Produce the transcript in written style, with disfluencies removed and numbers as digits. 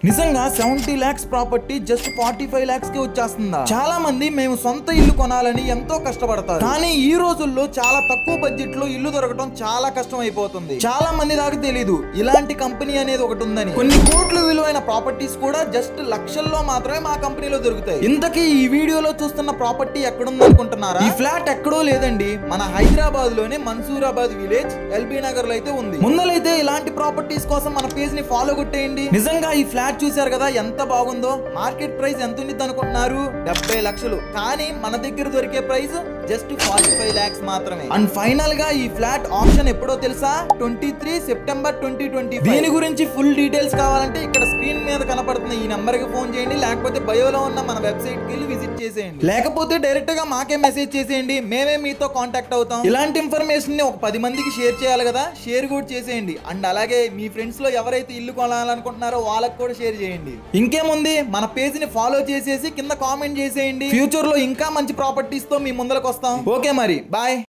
నిజంగా 70 lakhs property just 45 lakhs కి వచ్చేస్తుందా? చాలా మంది మేము సొంత ఇల్లు కొనాలని ఎంతో కష్టపడతారు, కానీ ఈ రోజుల్లో చాలా తక్కువ బడ్జెట్ లో ఇల్లు దొరకడం చాలా కష్టం అయిపోతుంది. చాలా మంది దాకా తెలీదు ఇలాంటి కంపెనీ అనేది ఒకటి ఉందని. కొన్ని కోట్ల విలువైన ప్రాపర్టీస్ కూడా జస్ట్ లక్షల్లో మాత్రమే మా కంపెనీలో దొరుకుతాయి. ఇంతకీ ఈ వీడియోలో చూస్తున్న ప్రాపర్టీ ఎక్కడుంది అనుకుంటున్నారా? ఈ ఫ్లాట్ ఎక్కడో లేదండి, మన హైదరాబాద్ లోనే మన్సూరాబాద్ విలేజ్ ఎల్బీ నగర్ లో అయితే ఉంది. ముందలైతే ఇలాంటి ప్రాపర్టీస్ కోసం మన పేజ్ ని ఫాలో కొట్టేయండి. నిజంగా ఈ ఫ్లాట్ చూసారు కదా ఎంత బాగుందో. మార్కెట్ ప్రైస్ ఎంత ఉంది అనుకుంటున్నారు? 70 లక్షలు. కానీ మన దగ్గర దొరికే ప్రైస్ జస్ట్ 45 lakhs మాత్రమే. అండ్ ఫైనల్ గా ఈ ఫ్లాట్ ఆప్షన్ ఎప్పుడో తెలుసా? 23 సెప్టెంబర్ 2020. దీని గురించి ఫుల్ డీటెయిల్స్ కావాలంటే ఇక్కడ స్క్రీన్ మీద కనపడుతున్న ఈ నెంబర్ కి ఫోన్ చేయండి, లేకపోతే బయోలో ఉన్న మన వెబ్సైట్ కి వెళ్ళి విజిట్ చేసేయండి, లేకపోతే డైరెక్ట్ గా మాకే మెసేజ్ చేసేయండి, మేమే మీతో కాంటాక్ట్ అవుతాం. ఇలాంటి ఇన్ఫర్మేషన్ ని ఒక 10 మందికి షేర్ చేయాలి కదా, షేర్ కూడా చేసేయండి. అండ్ అలాగే మీ ఫ్రెండ్స్ లో ఎవరైతే ఇల్లు కొనాలనుకుంటున్నారో వాళ్ళకి కూడా షేర్ చేయండి. ఇంకేముంది, మన పేజ్ ని ఫాలో చేసేసి కింద కామెంట్ చేసేయండి. ఫ్యూచర్ లో ఇంకా మంచి ప్రాపర్టీస్ తో మీ ముందరకు వస్తాం. ఓకే మరి, బాయ్.